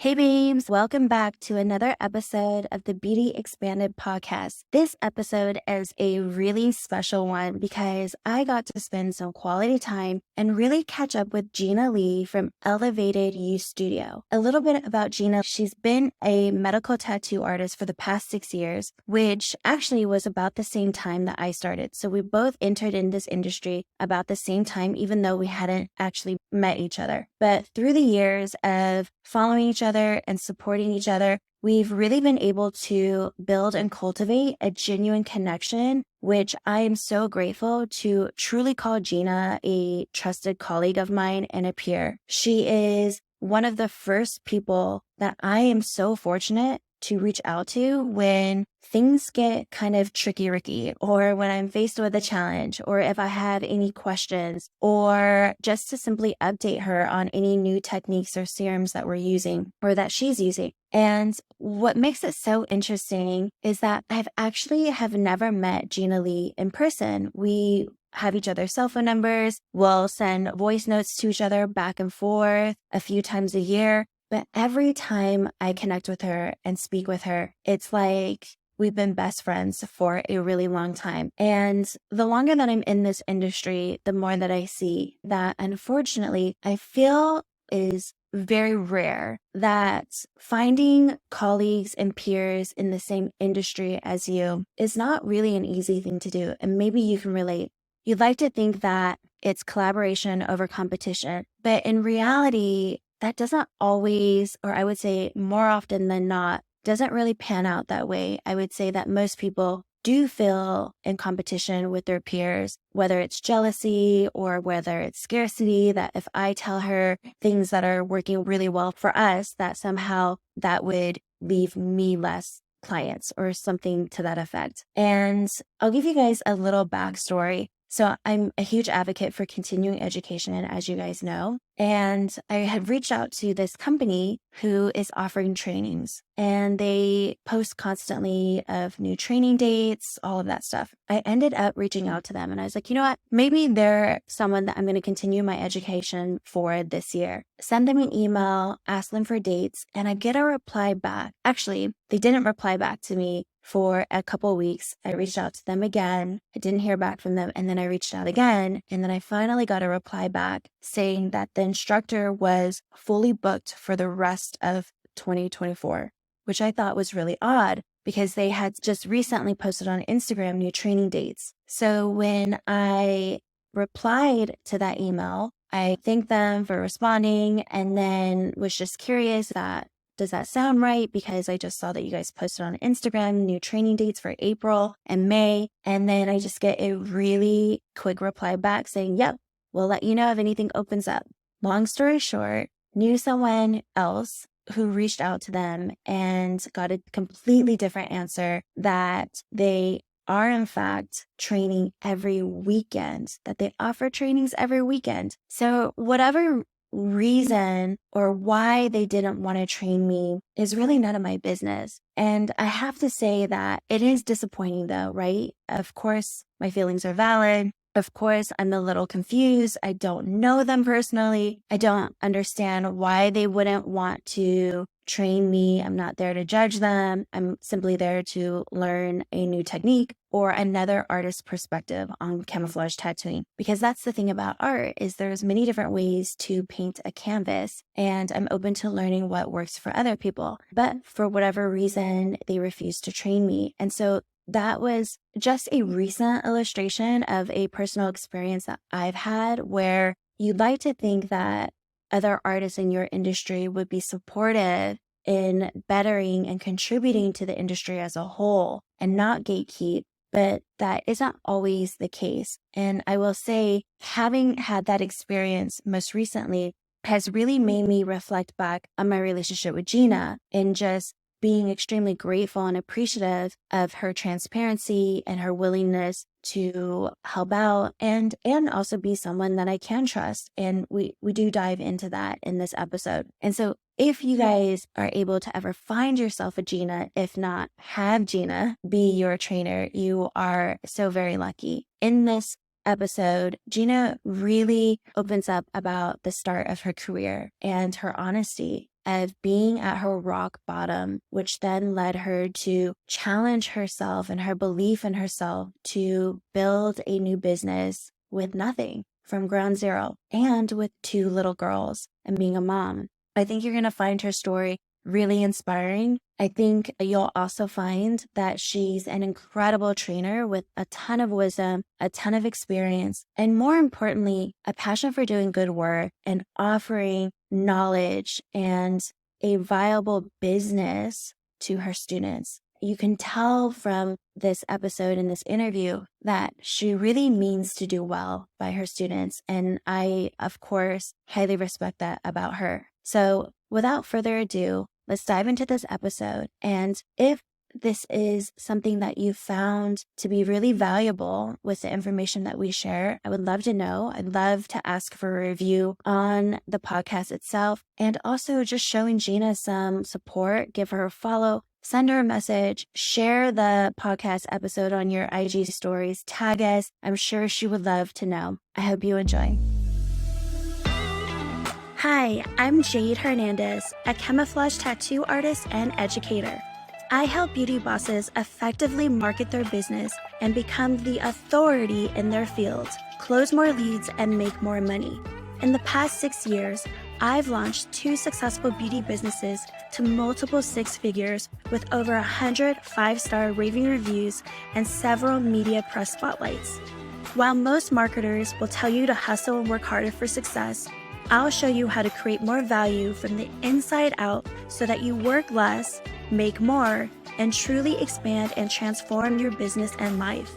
Hey babes, welcome back to another episode of the Beauty Expanded podcast. This episode is a really special one because I got to spend some quality time and really catch up with Gina Lee from Elevated You Studio. A little bit about Gina. She's been a medical tattoo artist for the past 6 years, which actually was about the same time that I started. So we both entered in this industry about the same time, even though we hadn't actually met each other. But through the years of following each other and supporting each other, we've really been able to build and cultivate a genuine connection, which I am so grateful to truly call Gina a trusted colleague of mine and a peer. She is one of the first people that I am so fortunate to reach out to when things get kind of tricky, or when I'm faced with a challenge, or if I have any questions, or just to simply update her on any new techniques or serums that we're using or that she's using. And what makes it so interesting is that have never met Gina Lee in person. We have each other's cell phone numbers. We'll send voice notes to each other back and forth a few times a year. But every time I connect with her and speak with her, it's like we've been best friends for a really long time. And the longer that I'm in this industry, the more that I see that, unfortunately, I feel is very rare, that finding colleagues and peers in the same industry as you is not really an easy thing to do. And maybe you can relate. You'd like to think that it's collaboration over competition, but in reality, that doesn't always, or I would say more often than not, doesn't really pan out that way. I would say that most people do feel in competition with their peers, whether it's jealousy or whether it's scarcity, that if I tell her things that are working really well for us, that somehow that would leave me less clients or something to that effect. And I'll give you guys a little backstory. So I'm a huge advocate for continuing education, as you guys know. And I had reached out to this company who is offering trainings, and they post constantly of new training dates, all of that stuff. I ended up reaching out to them and I was like, you know what? Maybe they're someone that I'm going to continue my education for this year. Send them an email, ask them for dates, and I get a reply back. Actually, they didn't reply back to me for a couple of weeks. I reached out to them again. I didn't hear back from them. And then I reached out again. And then I finally got a reply back saying that the instructor was fully booked for the rest of 2024, which I thought was really odd because they had just recently posted on Instagram new training dates. So when I replied to that email, I thanked them for responding and then was just curious does that sound right? Because I just saw that you guys posted on Instagram new training dates for April and May. And then I just get a really quick reply back saying, yep, we'll let you know if anything opens up. Long story short, knew someone else who reached out to them and got a completely different answer, that they are in fact training every weekend, that they offer trainings every weekend. So whatever reason or why they didn't want to train me is really none of my business. And I have to say that it is disappointing though, right? Of course, my feelings are valid. Of course, I'm a little confused. I don't know them personally. I don't understand why they wouldn't want to train me. I'm not there to judge them. I'm simply there to learn a new technique or another artist's perspective on camouflage tattooing. Because that's the thing about art, is there's many different ways to paint a canvas, and I'm open to learning what works for other people. But for whatever reason, they refused to train me. And so that was just a recent illustration of a personal experience that I've had, where you'd like to think that other artists in your industry would be supportive in bettering and contributing to the industry as a whole and not gatekeep, but that isn't always the case. And I will say, having had that experience most recently has really made me reflect back on my relationship with Gina and just being extremely grateful and appreciative of her transparency and her willingness to help out and also be someone that I can trust. And we do dive into that in this episode. And so if you guys are able to ever find yourself a Gina, if not have Gina be your trainer, you are so very lucky. In this episode, Gina really opens up about the start of her career and her honesty of being at her rock bottom, which then led her to challenge herself and her belief in herself to build a new business with nothing from ground zero and with two little girls and being a mom. I think you're going to find her story really inspiring. I think you'll also find that she's an incredible trainer with a ton of wisdom, a ton of experience, and more importantly, a passion for doing good work and offering knowledge and a viable business to her students. You can tell from this episode and this interview that she really means to do well by her students. And I, of course, highly respect that about her. So without further ado, let's dive into this episode. And if this is something that you found to be really valuable with the information that we share, I would love to know. I'd love to ask for a review on the podcast itself, and also just showing Gina some support. Give her a follow, send her a message, share the podcast episode on your IG stories, tag us. I'm sure she would love to know. I hope you enjoy. Hi, I'm Jade Hernandez, a camouflage tattoo artist and educator. I help beauty bosses effectively market their business and become the authority in their field, close more leads, and make more money. In the past 6 years, I've launched 2 successful beauty businesses to multiple 6 figures with over 100 5-star raving reviews and several media press spotlights. While most marketers will tell you to hustle and work harder for success, I'll show you how to create more value from the inside out so that you work less, make more, and truly expand and transform your business and life.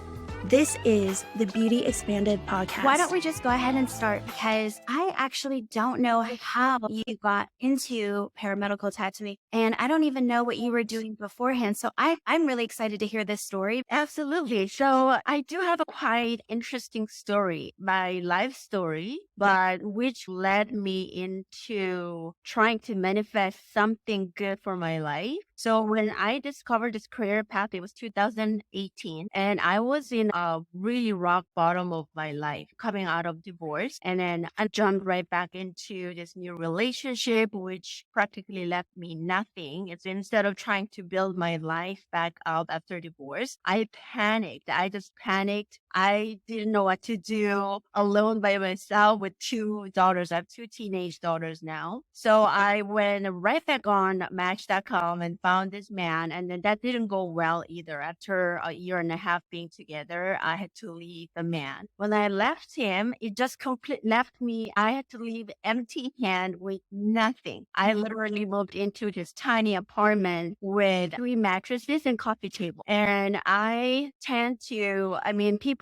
This is the Beauty Expanded podcast. Why don't we just go ahead and start? Because I actually don't know how you got into paramedical tattooing, and I don't even know what you were doing beforehand. So I'm really excited to hear this story. Absolutely. So I do have a quite interesting story, my life story, but which led me into trying to manifest something good for my life. So when I discovered this career path, it was 2018, and I was in a really rock bottom of my life, coming out of divorce. And then I jumped right back into this new relationship, which practically left me nothing. It's instead of trying to build my life back up after divorce, I panicked. I just panicked. I didn't know what to do alone by myself with 2 daughters. I have 2 teenage daughters now. So I went right back on Match.com and found this man. And then that didn't go well either. After a year and a half being together, I had to leave the man. When I left him, it just completely left me. I had to leave empty hand with nothing. I literally moved into this tiny apartment with 3 mattresses and coffee table. And I tend to,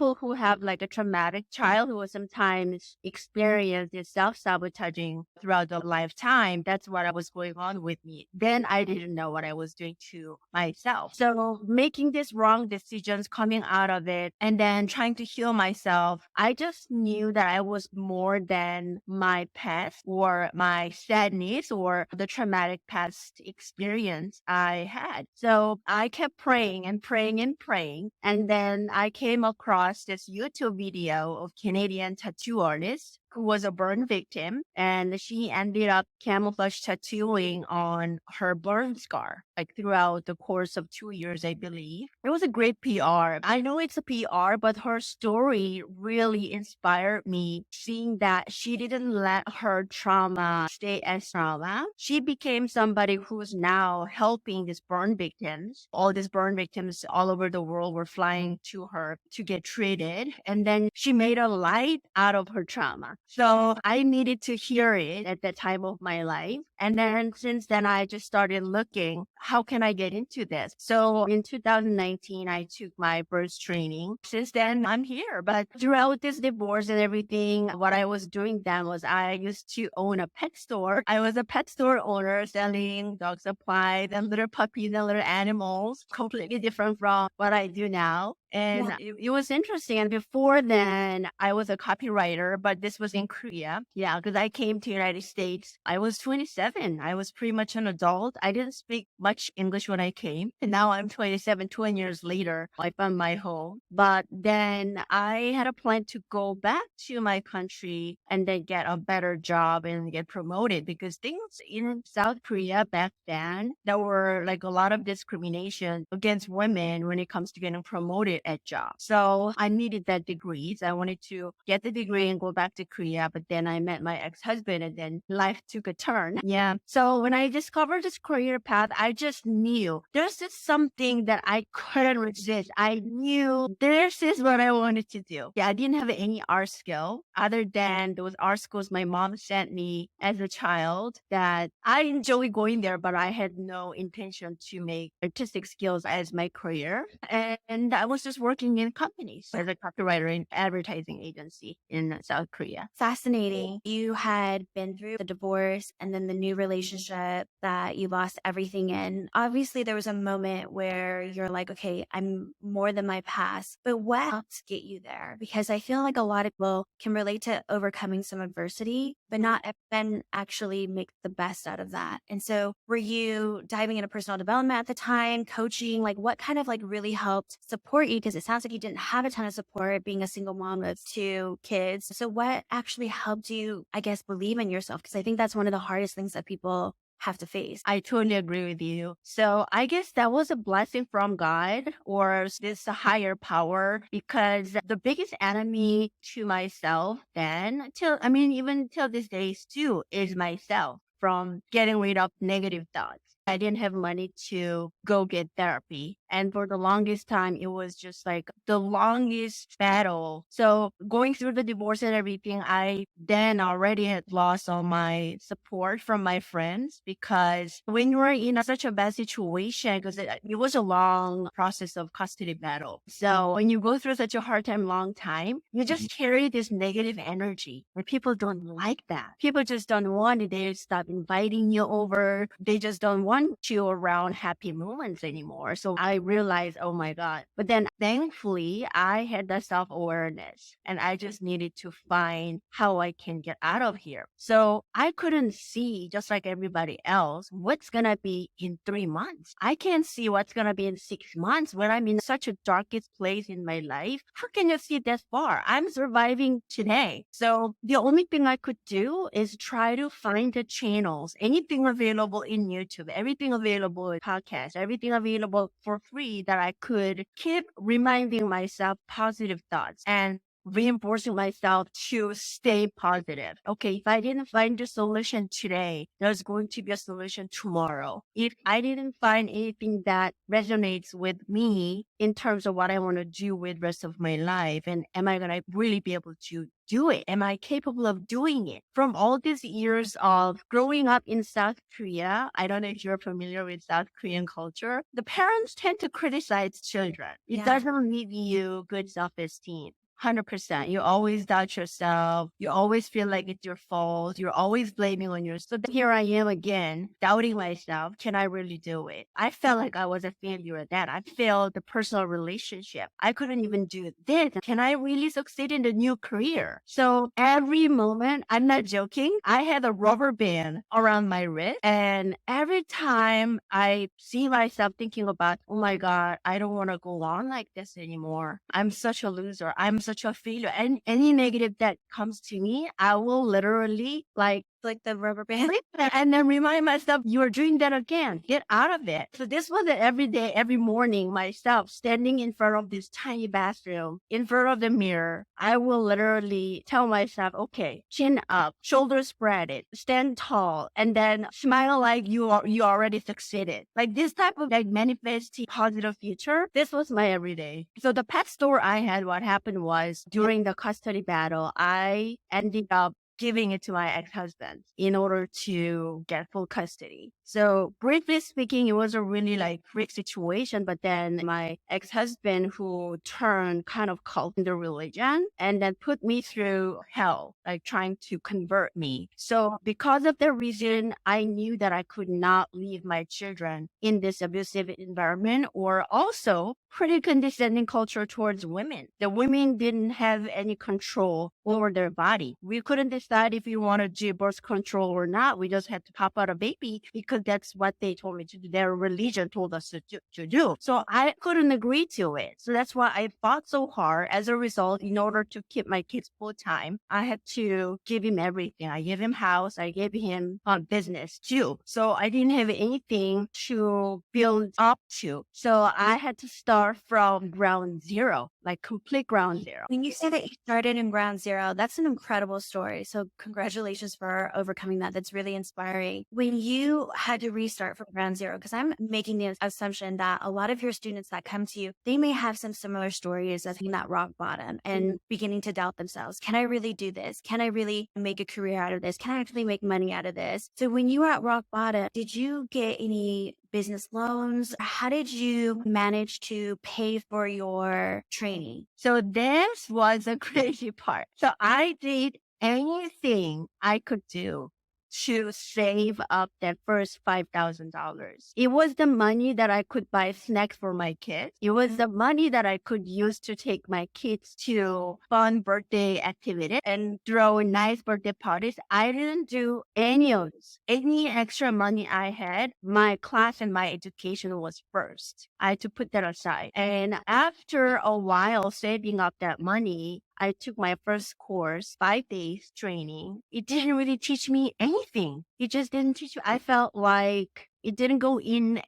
people who have like a traumatic child who will sometimes experience this self-sabotaging throughout the lifetime. That's what was going on with me. Then I didn't know what I was doing to myself. So making these wrong decisions, coming out of it, and then trying to heal myself, I just knew that I was more than my past or my sadness or the traumatic past experience I had. So I kept praying and praying and praying. And then I came across this YouTube video of Canadian tattoo artist who was a burn victim, and she ended up camouflage tattooing on her burn scar, like throughout the course of 2 years, I believe. It was a great PR. I know it's a PR, but her story really inspired me, seeing that she didn't let her trauma stay as trauma. She became somebody who's now helping these burn victims. All these burn victims all over the world were flying to her to get treated. And then she made a light out of her trauma. So I needed to hear it at that time of my life. And then since then, I just started looking, how can I get into this? So in 2019, I took my birth training. Since then, I'm here. But throughout this divorce and everything, what I was doing then was I used to own a pet store. I was a pet store owner selling dog supplies and little puppies and little animals, completely different from what I do now. And it was interesting. And before then, I was a copywriter, but this was in Korea. Yeah, because I came to United States. I was 27 27. I was pretty much an adult. I didn't speak much English when I came. And now I'm 27, 20 years later. I found my home. But then I had a plan to go back to my country and then get a better job and get promoted because things in South Korea back then, there were like a lot of discrimination against women when it comes to getting promoted at jobs. So I needed that degree. So I wanted to get the degree and go back to Korea. But then I met my ex-husband and then life took a turn. Yeah. So when I discovered this career path, I just knew there's just something that I couldn't resist. I knew this is what I wanted to do. Yeah, I didn't have any art skill other than those art schools my mom sent me as a child that I enjoy going there, but I had no intention to make artistic skills as my career. And I was just working in companies as a copywriter in advertising agency in South Korea. Fascinating. You had been through the divorce and then the new relationship that you lost everything in. Obviously, there was a moment where you're like, okay, I'm more than my past. But what helped get you there? Because I feel like a lot of people can relate to overcoming some adversity, but not then actually make the best out of that. And so were you diving into personal development at the time, coaching? Like what kind of like really helped support you? Because it sounds like you didn't have a ton of support being a single mom of two kids. So what actually helped you, I guess, believe in yourself? Because I think that's one of the hardest things that people have to face. I totally agree with you. So I guess that was a blessing from God or this higher power because the biggest enemy to myself then even till these days too is myself from getting rid of negative thoughts. I didn't have money to go get therapy. And for the longest time, it was just like the longest battle. So going through the divorce and everything, I then already had lost all my support from my friends because when you're in such a bad situation, because it was a long process of custody battle. So when you go through such a hard time, long time, you just carry this negative energy and people don't like that. People just don't want it. They stop inviting you over. They just don't want you around happy moments anymore. So I realized, oh my God. But then thankfully, I had the self-awareness and I just needed to find how I can get out of here. So I couldn't see, just like everybody else, what's going to be in 3 months. I can't see what's going to be in 6 months when I'm in such a darkest place in my life. How can you see that far? I'm surviving today. So the only thing I could do is try to find the channels, anything available in YouTube, everything available in podcasts, everything available for free that I could keep reminding myself positive thoughts and reinforcing myself to stay positive. Okay, if I didn't find the solution today, there's going to be a solution tomorrow. If I didn't find anything that resonates with me in terms of what I want to do with the rest of my life, and am I going to really be able to do it? Am I capable of doing it? From all these years of growing up in South Korea, I don't know if you're familiar with South Korean culture, the parents tend to criticize children. It doesn't give you good self-esteem. 100%. You always doubt yourself. You always feel like it's your fault. You're always blaming on yourself. So then here I am again, doubting myself. Can I really do it? I felt like I was a failure at that. I failed the personal relationship. I couldn't even do this. Can I really succeed in the new career? So every moment, I'm not joking, I had a rubber band around my wrist. And every time I see myself thinking about, oh my God, I don't want to go on like this anymore. I'm such a loser. I'm such a failure. And any negative that comes to me, I will literally like the rubber band and then remind myself, you're doing that again. Get out of it. So this was every day, every morning, myself standing in front of this tiny bathroom, in front of the mirror. I will literally tell myself, okay, chin up, shoulders spread it, stand tall, and then smile like you already succeeded. Like this type of like manifesting positive future. This was my everyday. So the pet store I had, what happened was during the custody battle, I ended up giving it to my ex-husband in order to get full custody. So briefly speaking, it was a really like freak situation. But then my ex-husband, who turned kind of cult in the religion and then put me through hell, like trying to convert me. So because of the reason, I knew that I could not leave my children in this abusive environment or also pretty condescending culture towards women. The women didn't have any control over their body. We couldn't decide if we wanted to do birth control or not. We just had to pop out a baby because that's what they told me to do. Their religion told us to do. So I couldn't agree to it. So that's why I fought so hard. As a result, in order to keep my kids full time, I had to give him everything. I gave him house. I gave him business too. So I didn't have anything to build up to. So I had to start from ground zero, like complete ground zero. When you say that you started in ground zero, that's an incredible story. So congratulations for overcoming that. That's really inspiring. When you had to restart from ground zero, because I'm making the assumption that a lot of your students that come to you, they may have some similar stories of hitting that rock bottom and beginning to doubt themselves. Can I really do this? Can I really make a career out of this? Can I actually make money out of this? So when you were at rock bottom, did you get any business loans? How did you manage to pay for your training? So this was a crazy part. So I did anything I could do to save up that first $5,000. It was the money that I could buy snacks for my kids. It was the money that I could use to take my kids to fun birthday activities and throw nice birthday parties. I didn't do any of this. Any extra money I had, my class and my education was first. I had to put that aside. And after a while saving up that money, I took my first course, 5 days training. It didn't really teach me anything. It just didn't teach me. I felt like it didn't go in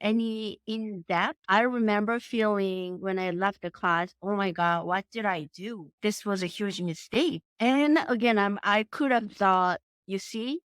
depth. I remember feeling when I left the class, oh my God, what did I do? This was a huge mistake. And again, I could have thought, you see,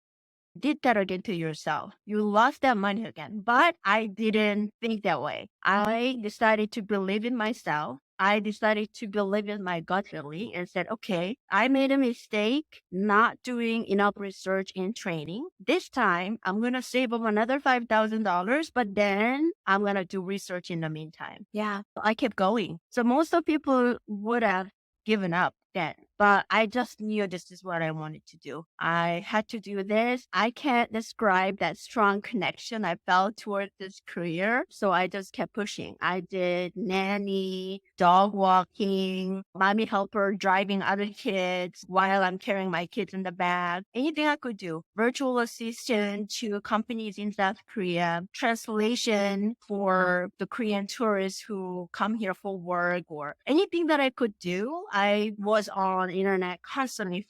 did that again to yourself. You lost that money again. But I didn't think that way. I decided to believe in myself. I decided to believe in my gut feeling and said, okay, I made a mistake not doing enough research and training. This time, I'm going to save up another $5,000, but then I'm going to do research in the meantime. Yeah. So I kept going. So most of people would have given up then. But I just knew this is what I wanted to do. I had to do this. I can't describe that strong connection I felt toward this career. So I just kept pushing. I did nanny, dog walking, mommy helper, driving other kids while I'm carrying my kids in the back. Anything I could do. Virtual assistant to companies in South Korea, translation for the Korean tourists who come here for work, or anything that I could do. I was on internet constantly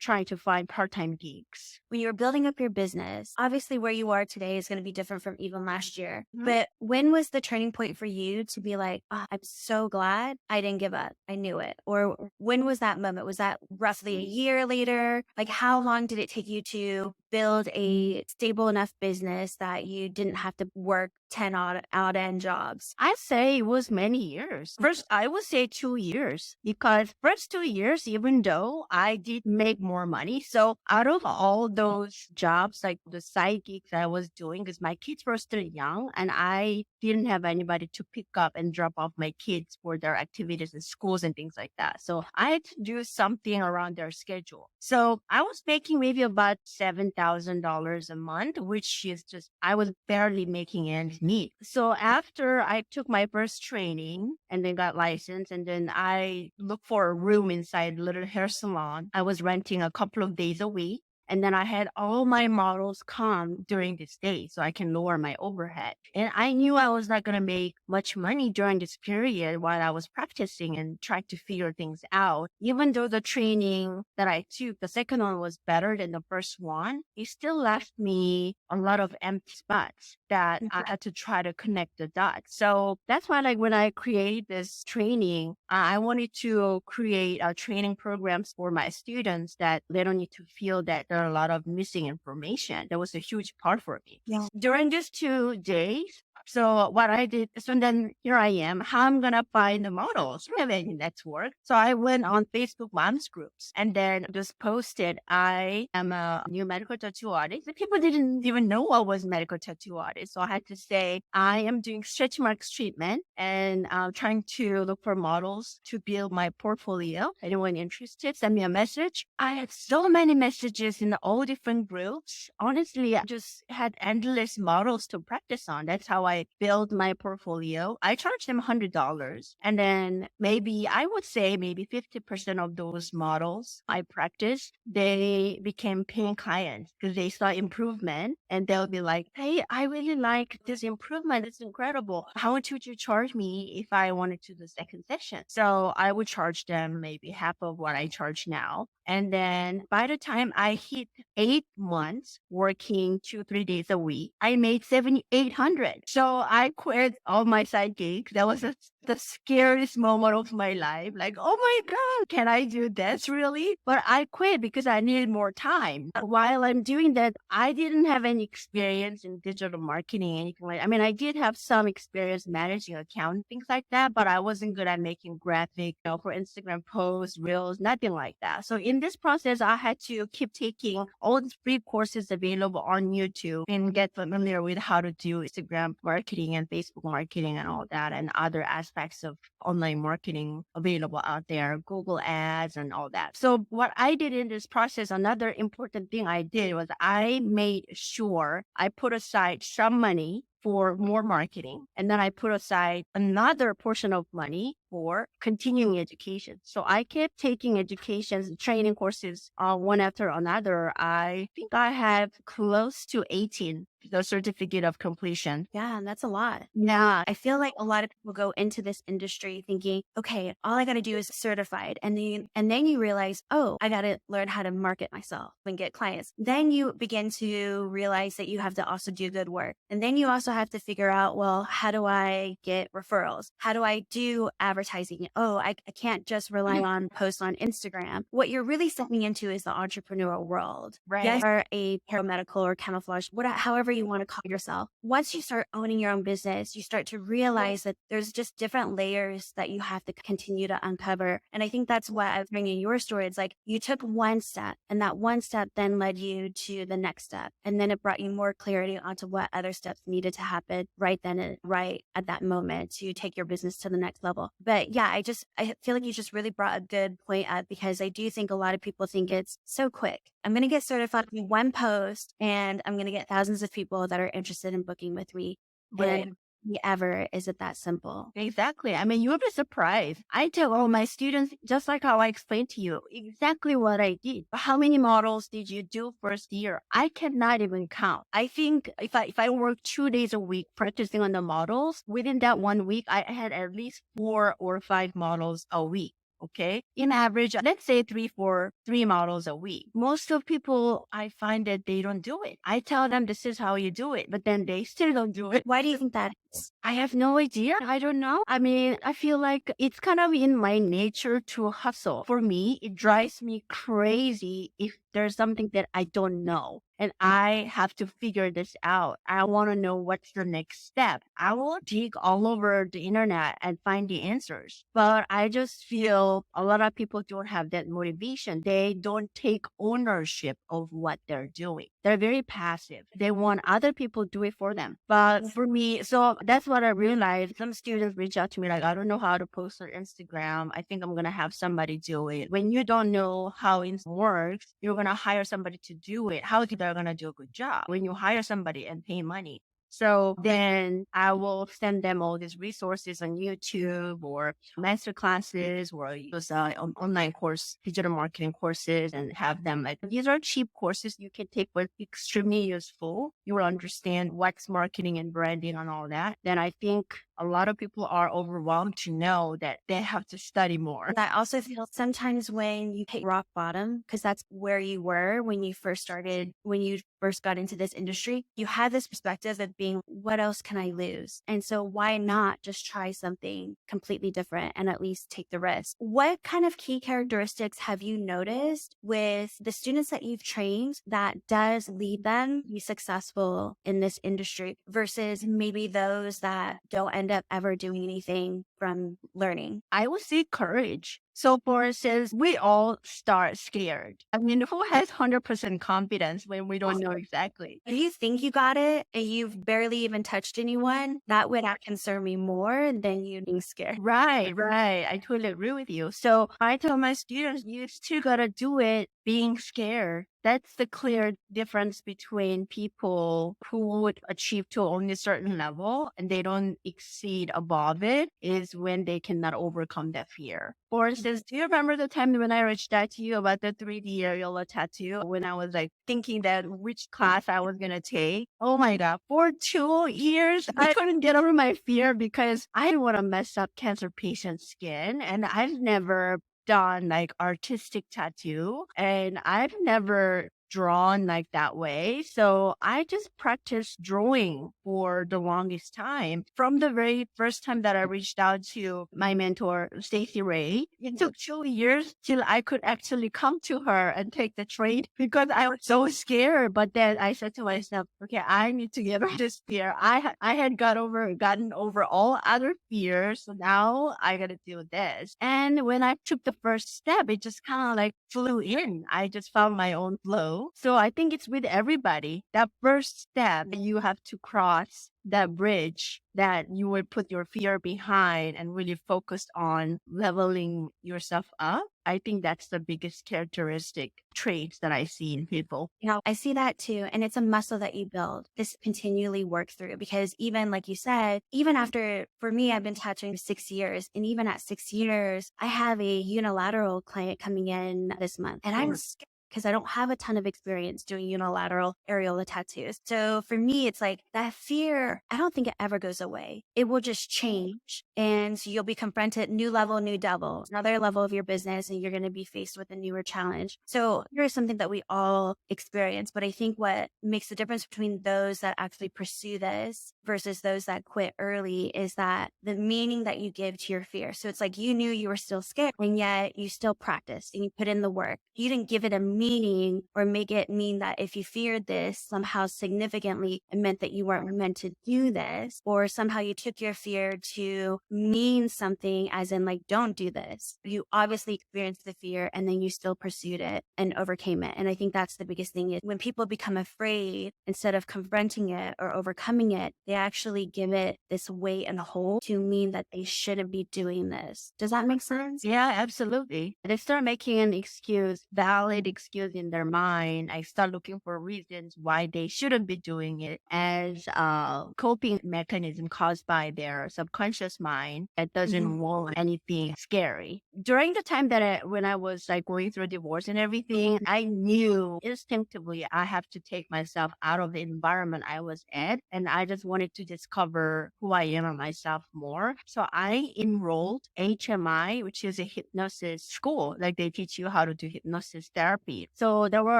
trying to find part-time gigs. When you were building up your business, obviously where you are today is going to be different from even last year. But when was the turning point for you to be like, oh, I'm so glad I didn't give up. I knew it. Or when was that moment? Was that roughly a year later? Like, how long did it take you to build a stable enough business that you didn't have to work 10 odd-end jobs? I'd say it was many years. First, I would say 2 years, because first 2 years, even though I did make more money. So out of all those jobs, like the side gigs I was doing, because my kids were still young and I didn't have anybody to pick up and drop off my kids for their activities in schools and things like that. So I had to do something around their schedule. So I was making maybe about $7,000 a month, which is just, I was barely making ends meet. So after I took my first training and then got licensed, and then I looked for a room inside a little hair salon. I was renting a couple of days a week. And then I had all my models come during this day so I can lower my overhead. And I knew I was not going to make much money during this period while I was practicing and trying to figure things out. Even though the training that I took, the second one was better than the first one, it still left me a lot of empty spots that I had to try to connect the dots. So that's why, like, when I created this training, I wanted to create training programs for my students that they don't need to feel that there are a lot of missing information. That was a huge part for me. Yeah. During these 2 days, so what I did, so then here I am, how I'm going to find the models. I don't have any network. So I went on Facebook moms groups and then just posted, I am a new medical tattoo artist. And people didn't even know I was a medical tattoo artist. So I had to say, I am doing stretch marks treatment and trying to look for models to build my portfolio. Anyone interested, send me a message. I had so many messages in all different groups. Honestly, I just had endless models to practice on. That's how I I build my portfolio, I charge them $100. And then maybe I would say maybe 50% of those models I practiced, they became paying clients because they saw improvement and they'll be like, hey, I really like this improvement. It's incredible. How much would you charge me if I wanted to do the second session? So I would charge them maybe half of what I charge now. And then by the time I hit 8 months working 3 days a week, I made 7,800. So I quit all my side gigs. That was the scariest moment of my life. Like, oh my God, can I do this really? But I quit because I needed more time. While I'm doing that, I didn't have any experience in digital marketing, anything like that. I mean, I did have some experience managing account, things like that, but I wasn't good at making graphic, for Instagram posts, reels, nothing like that. So in this process, I had to keep taking all the free courses available on YouTube and get familiar with how to do Instagram marketing and Facebook marketing and all that and other aspects of online marketing available out there, Google ads and all that. So what I did in this process, another important thing I did was I made sure I put aside some money for more marketing. And then I put aside another portion of money for continuing education. So I kept taking education, training courses one after another. I think I have close to 18, the certificate of completion. Yeah, and that's a lot. Yeah. I feel like a lot of people go into this industry thinking, okay, all I got to do is certified. And then you realize, oh, I got to learn how to market myself and get clients. Then you begin to realize that you have to also do good work. And then you also have to figure out, well, how do I get referrals? How do I do advertising? Oh, I can't just rely on posts on Instagram. What you're really stepping into is the entrepreneurial world. Right. Yes, or a paramedical or camouflage, however you want to call yourself. Once you start owning your own business, you start to realize that there's just different layers that you have to continue to uncover. And I think that's what I was bringing your story. It's like you took one step and that one step then led you to the next step. And then it brought you more clarity onto what other steps needed to happen right then and right at that moment to take your business to the next level. But yeah, I feel like you just really brought a good point up because I do think a lot of people think it's so quick. I'm going to get certified in one post and I'm going to get thousands of people that are interested in booking with me. Right. And ever is it that simple? Exactly. I mean, you'll be surprised. I tell all my students, just like how I explained to you, exactly what I did. How many models did you do first year? I cannot even count. I think if I work 2 days a week practicing on the models, within that 1 week, I had at least 4 or 5 models a week. Okay. In average, let's say three models a week. Most of people, I find that they don't do it. I tell them this is how you do it, but then they still don't do it. Why do you think that is? I have no idea. I don't know. I mean, I feel like it's kind of in my nature to hustle. For me, it drives me crazy if there's something that I don't know and I have to figure this out. I want to know what's the next step. I will dig all over the internet and find the answers. But I just feel a lot of people don't have that motivation. They don't take ownership of what they're doing. They're very passive. They want other people to do it for them. But for me, so that's what I realized. Some students reach out to me like, I don't know how to post on Instagram. I think I'm going to have somebody do it. When you don't know how it works, you're going to hire somebody to do it. How they're going to do a good job when you hire somebody and pay money. So then I will send them all these resources on YouTube or master classes or use online course, digital marketing courses and have them like, these are cheap courses you can take, but extremely useful. You will understand what's marketing and branding and all that. Then I think a lot of people are overwhelmed to know that they have to study more. I also feel sometimes when you hit rock bottom, because that's where you were when you first started, when you first got into this industry, you had this perspective of being, what else can I lose? And so why not just try something completely different and at least take the risk? What kind of key characteristics have you noticed with the students that you've trained that does lead them to be successful in this industry versus maybe those that don't end up ever doing anything from learning? I would say courage. So for instance, we all start scared. I mean, who has 100% confidence when we don't know exactly? If you think you got it and you've barely even touched anyone, that would concern me more than you being scared. Right. I totally agree with you. So I tell my students, you still gotta do it being scared. That's the clear difference between people who would achieve to only a certain level and they don't exceed above it is when they cannot overcome that fear. For instance, do you remember the time when I reached out to you about the 3D areola tattoo when I was like thinking that which class I was going to take? Oh my God. For 2 years, I couldn't get over my fear because I didn't want to mess up cancer patient's skin. And I've never done like artistic tattoo and I've never drawn like that way. So I just practiced drawing for the longest time. From the very first time that I reached out to my mentor, Stacey Ray, it took 2 years till I could actually come to her and take the trade because I was so scared. But then I said to myself, okay, I need to get over this fear. I had gotten over all other fears. So now I got to do this. And when I took the first step, it just kind of like flew in. I just found my own flow. So I think it's with everybody. That first step, you have to cross that bridge that you would put your fear behind and really focus on leveling yourself up. I think that's the biggest characteristic traits that I see in people. I see that too. And it's a muscle that you build, this continually work through, because even like you said, even after, for me, I've been tattooing for 6 years. And even at 6 years, I have a unilateral client coming in this month and I'm scared because I don't have a ton of experience doing unilateral areola tattoos. So for me, it's like that fear, I don't think it ever goes away. It will just change. And so you'll be confronted, new level, new devil, another level of your business, and you're going to be faced with a newer challenge. So here's something that we all experience. But I think what makes the difference between those that actually pursue this versus those that quit early is that the meaning that you give to your fear. So it's like you knew you were still scared and yet you still practiced and you put in the work. You didn't give it a meaning or make it mean that if you feared this somehow significantly, it meant that you weren't meant to do this, or somehow you took your fear to mean something as in like, don't do this. You obviously experienced the fear and then you still pursued it and overcame it. And I think that's the biggest thing is when people become afraid, instead of confronting it or overcoming it, they actually give it this weight and hold to mean that they shouldn't be doing this. Does that make sense? Yeah, absolutely. They start making an excuse, valid excuse in their mind. I start looking for reasons why they shouldn't be doing it as a coping mechanism caused by their subconscious mind that doesn't want anything scary. During the time that when I was like going through divorce and everything, I knew instinctively I have to take myself out of the environment I was at. And I just wanted to discover who I am and myself more. So I enrolled HMI, which is a hypnosis school. Like they teach you how to do hypnosis therapy. So there were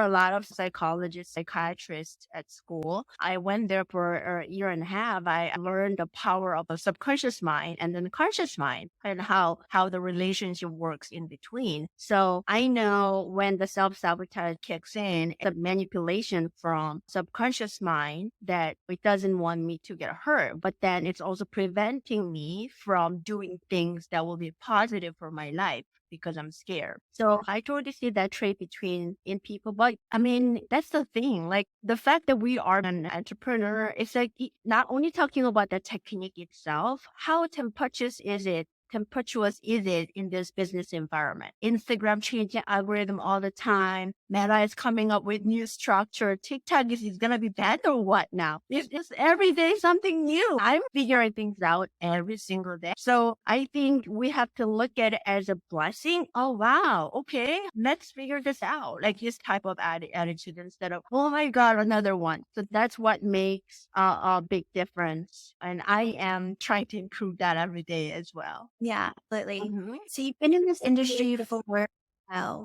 a lot of psychologists, psychiatrists at school. I went there for a year and a half. I learned the power of the subconscious mind and then the conscious mind and how the relationship works in between. So I know when the self-sabotage kicks in, the manipulation from subconscious mind that it doesn't want me to get hurt, but then it's also preventing me from doing things that will be positive for my life because I'm scared. So I totally see that trait in people. But I mean, that's the thing. Like the fact that we are an entrepreneur, it's like not only talking about the technique itself, how tempestuous is it in this business environment? Instagram changing algorithm all the time. Meta is coming up with new structure. TikTok is going to be bad or what now? It's just every day something new. I'm figuring things out every single day. So I think we have to look at it as a blessing. Oh, wow. Okay. Let's figure this out. Like this type of attitude instead of, oh my God, another one. So that's what makes a big difference. And I am trying to improve that every day as well. Yeah, absolutely. So you've been in this industry for a while.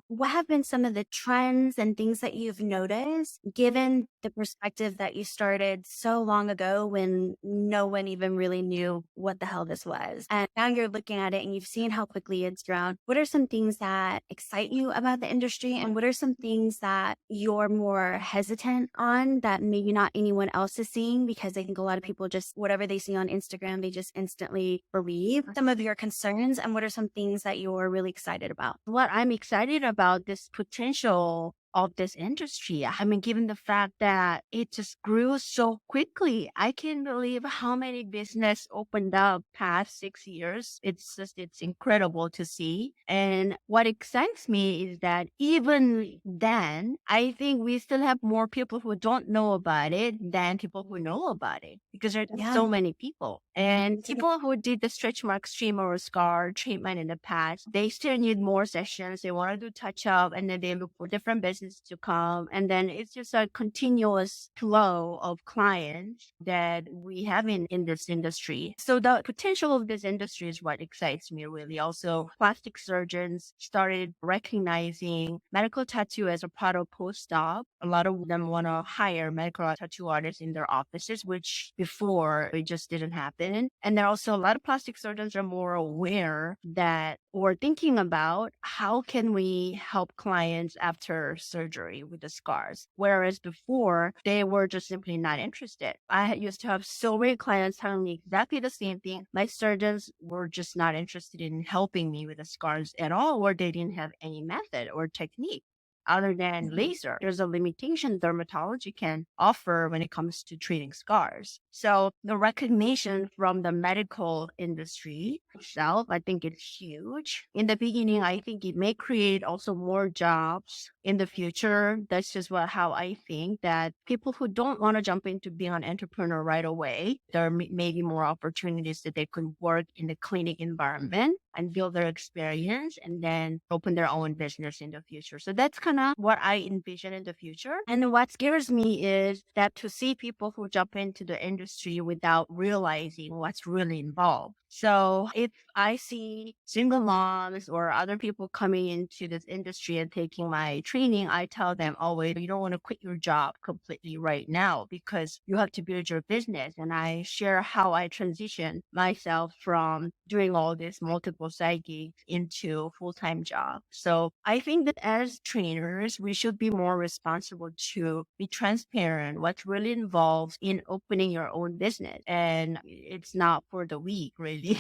What have been some of the trends and things that you've noticed, given the perspective that you started so long ago when no one even really knew what the hell this was? And now you're looking at it and you've seen how quickly it's grown. What are some things that excite you about the industry? And what are some things that you're more hesitant on that maybe not anyone else is seeing? Because I think a lot of people just, whatever they see on Instagram, they just instantly believe. Some of your concerns, and what are some things that you're really excited about? What I'm excited about this potential of this industry. I mean, given the fact that it just grew so quickly, I can't believe how many business opened up past 6 years. It's incredible to see. And what excites me is that even then, I think we still have more people who don't know about it than people who know about it because there are Yeah. so many people. And people who did the stretch mark, stream, or scar treatment in the past, they still need more sessions. They want to do touch up and then they look for different business to come. And then it's just a continuous flow of clients that we have in this industry. So the potential of this industry is what excites me really. Also, plastic surgeons started recognizing medical tattoo as a part of post-op. A lot of them want to hire medical tattoo artists in their offices, which before it just didn't happen. And there are also a lot of plastic surgeons are more aware that or thinking about how can we help clients after surgery with the scars. Whereas before they were just simply not interested. I used to have so many clients telling me exactly the same thing. My surgeons were just not interested in helping me with the scars at all, or they didn't have any method or technique other than laser. There's a limitation dermatology can offer when it comes to treating scars. So the recognition from the medical industry itself, I think it's huge. In the beginning, I think it may create also more jobs in the future. That's just how I think that people who don't want to jump into being an entrepreneur right away, there may be more opportunities that they could work in the clinic environment and build their experience and then open their own business in the future. So that's kind of what I envision in the future. And what scares me is that to see people who jump into the industry without realizing what's really involved. So if I see single moms or other people coming into this industry and taking my training, I tell them always, you don't want to quit your job completely right now because you have to build your business. And I share how I transition myself from doing all this multiple side gigs into full-time job. So I think that as trainers, we should be more responsible to be transparent what's really involved in opening your own business. And it's not for the weak, really.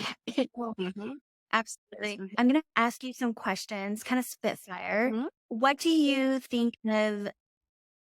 Well, Mhm. absolutely. Mhm. I'm going to ask you some questions, kind of spitfire. Mhm. What do you think of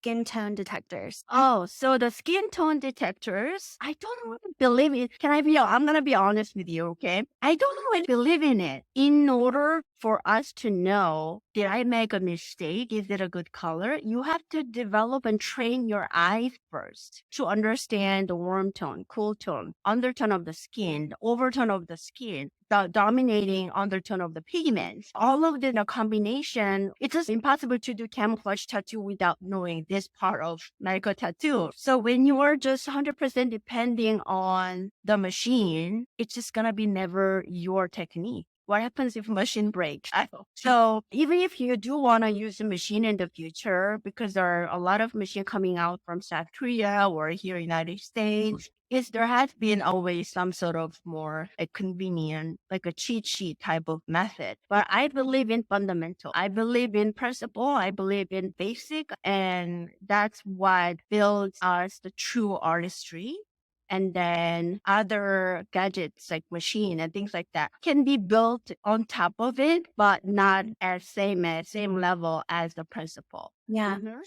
skin tone detectors? Oh, so the skin tone detectors, I don't really believe it. I'm going to be honest with you, okay? I don't really believe in it. In order for us to know, did I make a mistake? Is it a good color? You have to develop and train your eyes first to understand the warm tone, cool tone, undertone of the skin, the overtone of the skin, the dominating undertone of the pigments. All of the combination, it's just impossible to do camouflage tattoo without knowing this part of medical tattoo. So when you are just 100% depending on the machine, it's just gonna be never your technique. What happens if machine breaks? So even if you do want to use a machine in the future, because there are a lot of machines coming out from South Korea or here in the United States, is there has been always some sort of more a convenient, like a cheat sheet type of method. But I believe in fundamental. I believe in principle. I believe in basic. And that's what builds us the true artistry. And then other gadgets like machine and things like that can be built on top of it, but not as same level as the principle. Yeah. Mhm.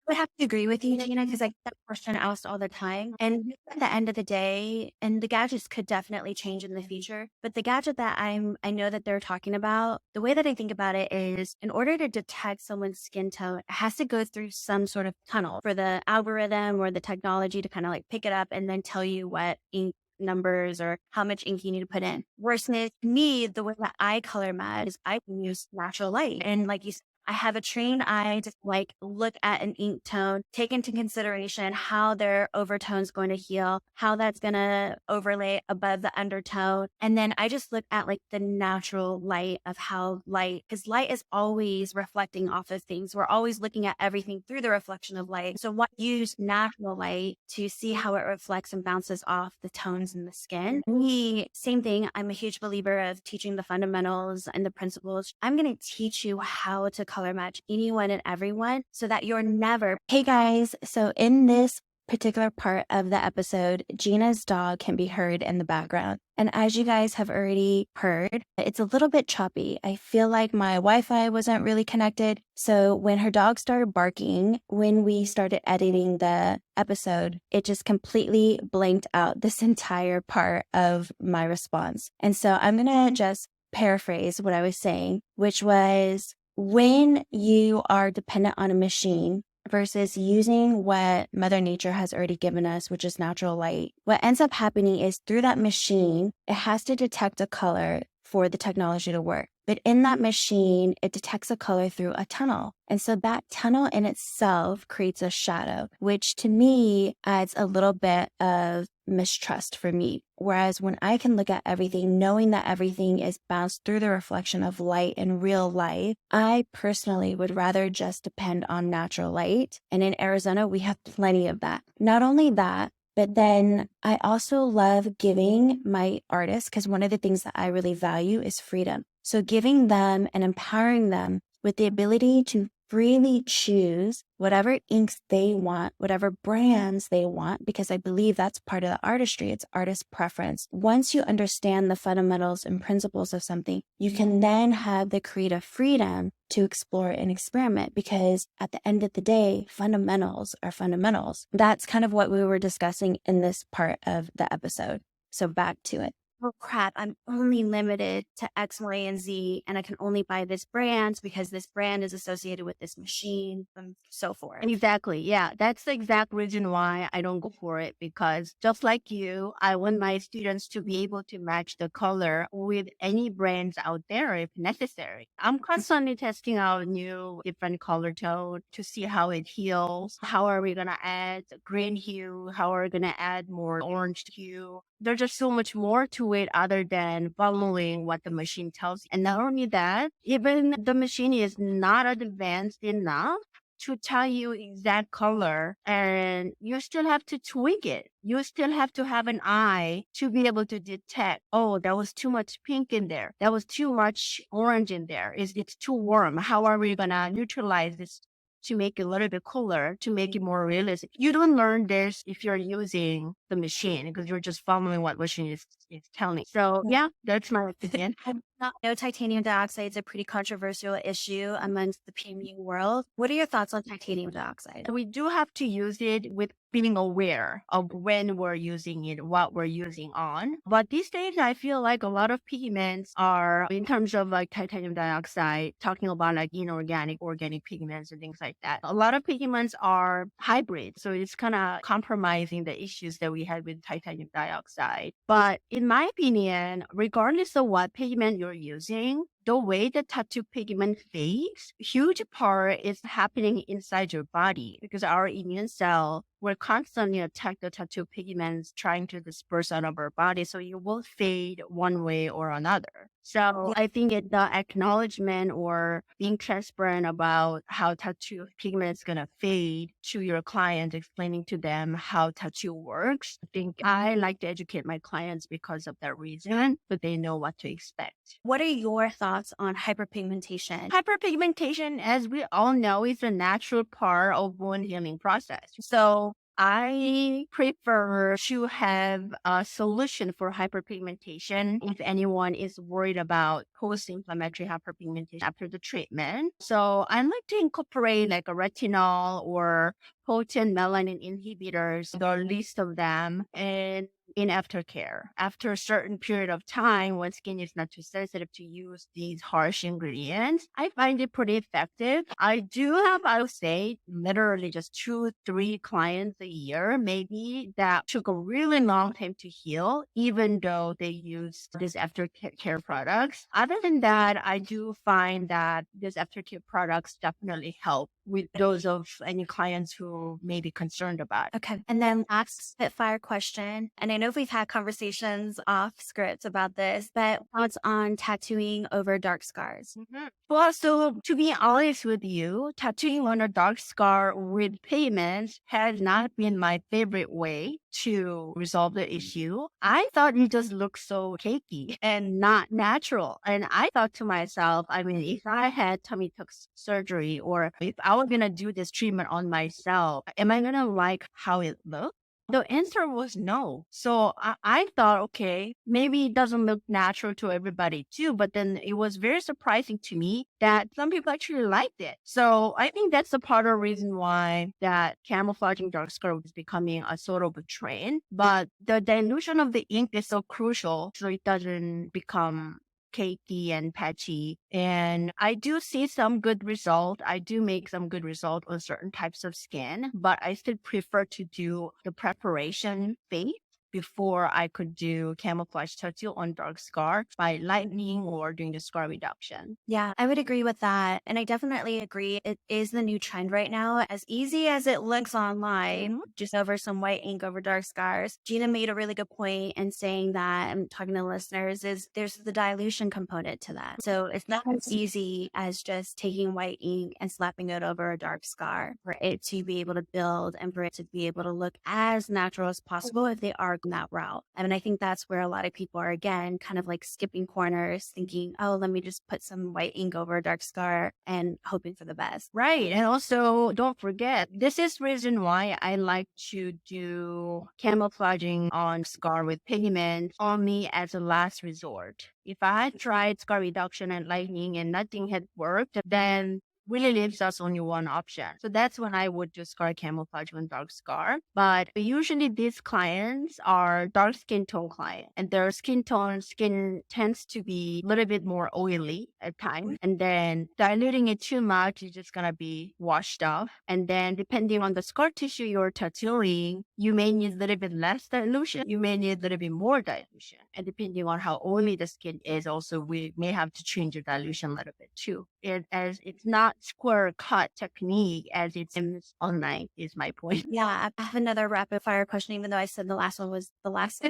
I would have to agree with you, Gina, because I get that question asked all the time. And at the end of the day, and the gadgets could definitely change in the future, but the gadget that I know that they're talking about, the way that I think about it is in order to detect someone's skin tone, it has to go through some sort of tunnel for the algorithm or the technology to kind of like pick it up and then tell you what ink numbers or how much ink you need to put in. Versus me, the way that I color match is I can use natural light. And like you said, I have a trained eye to like look at an ink tone, take into consideration how their overtone's going to heal, how that's going to overlay above the undertone. And then I just look at like the natural light of how light, because light is always reflecting off of things. We're always looking at everything through the reflection of light. So what use natural light to see how it reflects and bounces off the tones in the skin. Me, same thing. I'm a huge believer of teaching the fundamentals and the principles. I'm going to teach you how to color match anyone and everyone so that you're never, hey guys, so in this particular part of the episode, Gina's dog can be heard in the background. And as you guys have already heard, it's a little bit choppy. I feel like my Wi-Fi wasn't really connected. So when her dog started barking, when we started editing the episode, it just completely blanked out this entire part of my response. And so I'm going to just paraphrase what I was saying, which was when you are dependent on a machine versus using what Mother Nature has already given us, which is natural light, what ends up happening is through that machine, it has to detect a color for the technology to work. But in that machine, it detects a color through a tunnel. And so that tunnel in itself creates a shadow, which to me adds a little bit of mistrust for me. Whereas when I can look at everything, knowing that everything is bounced through the reflection of light in real life, I personally would rather just depend on natural light. And in Arizona, we have plenty of that. Not only that, but then I also love giving my artists, because one of the things that I really value is freedom. So giving them and empowering them with the ability to freely choose whatever inks they want, whatever brands they want, because I believe that's part of the artistry. It's artist preference. Once you understand the fundamentals and principles of something, you can then have the creative freedom to explore and experiment, because at the end of the day, fundamentals are fundamentals. That's kind of what we were discussing in this part of the episode. So back to it. Oh crap, I'm only limited to X, Y, and Z, and I can only buy this brand because this brand is associated with this machine and so forth. Exactly. Yeah. That's the exact reason why I don't go for it, because just like you, I want my students to be able to match the color with any brands out there if necessary. I'm constantly testing out new different color tone to see how it heals. How are we going to add green hue? How are we going to add more orange hue? There's just so much more to it other than following what the machine tells you. And not only that, even the machine is not advanced enough to tell you exact color, and you still have to tweak it. You still have to have an eye to be able to detect, oh, there was too much pink in there. There was too much orange in there. It's too warm. How are we going to neutralize this to make it a little bit cooler, to make it more realistic? You don't learn this if you're using the machine, because you're just following what machine is telling. So yeah, that's my opinion. I know titanium dioxide is a pretty controversial issue amongst the PMU world. What are your thoughts on titanium dioxide? We do have to use it with being aware of when we're using it, what we're using on. But these days, I feel like a lot of pigments are, in terms of like titanium dioxide, talking about like inorganic, organic pigments and things like that. A lot of pigments are hybrid. So it's kind of compromising the issues that we had with titanium dioxide. But in my opinion, regardless of what pigment you're using, the way the tattoo pigment fades, huge part is happening inside your body, because our immune cell will constantly attack the tattoo pigments trying to disperse out of our body. So you will fade one way or another. So I think the acknowledgement or being transparent about how tattoo pigment is going to fade to your client, explaining to them how tattoo works. I think I like to educate my clients because of that reason, so they know what to expect. What are your thoughts on hyperpigmentation? Hyperpigmentation, as we all know, is a natural part of wound healing process. So I prefer to have a solution for hyperpigmentation if anyone is worried about post-inflammatory hyperpigmentation after the treatment. So I like to incorporate like a retinol or potent melanin inhibitors, the list of them, and in aftercare. After a certain period of time, when skin is not too sensitive to use these harsh ingredients, I find it pretty effective. I do have, I would say, literally just 2-3 clients a year, maybe, that took a really long time to heal, even though they use these aftercare products. Other than that, I do find that these aftercare products definitely help with those of any clients who may be concerned about it. Okay. And then last Spitfire question. And I know we've had conversations off script about this, but thoughts on tattooing over dark scars? Mhm. Well, so to be honest with you, tattooing on a dark scar with pigments has not been my favorite way to resolve the issue. I thought it just looked so cakey and not natural. And I thought to myself, I mean, if I had tummy tuck surgery, or if I how am I going to do this treatment on myself? Am I going to like how it looks? The answer was no. So I thought, okay, maybe it doesn't look natural to everybody too. But then it was very surprising to me that some people actually liked it. So I think that's a part of the reason why that camouflaging dark scar is becoming a sort of a trend. But the dilution of the ink is so crucial so it doesn't become cakey and patchy. And I do see some good result. I do make some good result on certain types of skin, but I still prefer to do the preparation phase before I could do camouflage tattoo on dark scar by lightening or doing the scar reduction. Yeah, I would agree with that. And I definitely agree. It is the new trend right now. As easy as it looks online, just over some white ink over dark scars. Gina made a really good point in saying that, I'm talking to listeners, is there's the dilution component to that. So it's not as easy as just taking white ink and slapping it over a dark scar for it to be able to build and for it to be able to look as natural as possible if they are going that route. I mean, I think that's where a lot of people are, again, kind of like skipping corners, thinking, oh, let me just put some white ink over a dark scar and hoping for the best. Right. And also, don't forget, this is reason why I like to do camouflaging on scar with pigment only as a last resort. If I had tried scar reduction and lightening and nothing had worked, then really leaves us only one option. So that's when I would do scar camouflage on dark scar. But usually these clients are dark skin tone client, and their skin tends to be a little bit more oily at times. And then diluting it too much is just gonna be washed off. And then depending on the scar tissue you're tattooing, you may need a little bit less dilution. You may need a little bit more dilution. And depending on how oily the skin is, also we may have to change the dilution a little bit too. As it's not square cut technique as it seems online is my point. Yeah, I have another rapid fire question, even though I said the last one was the last.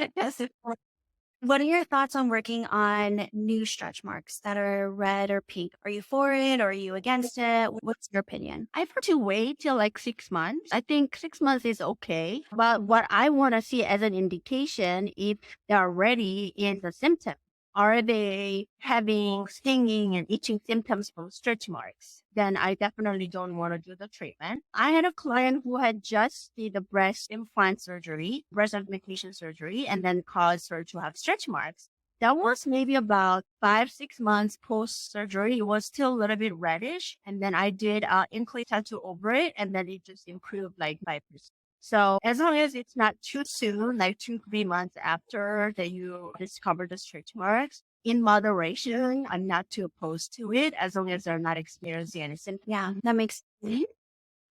What are your thoughts on working on new stretch marks that are red or pink? Are you for it or are you against it? What's your opinion? I prefer to wait till like 6 months. I think 6 months is okay. But what I want to see as an indication if they're already in the symptom. Are they having stinging and itching symptoms from stretch marks? Then I definitely don't want to do the treatment. I had a client who had just did the breast implant surgery, breast augmentation surgery, and then caused her to have stretch marks. That was maybe about 5-6 months post-surgery. It was still a little bit reddish. And then I did include tattoo over it, and then it just improved like 5%. So as long as it's not too soon, like 2-3 months after that you discover the stretch marks, in moderation, I'm not too opposed to it as long as they're not experiencing any symptoms. Yeah, that makes sense.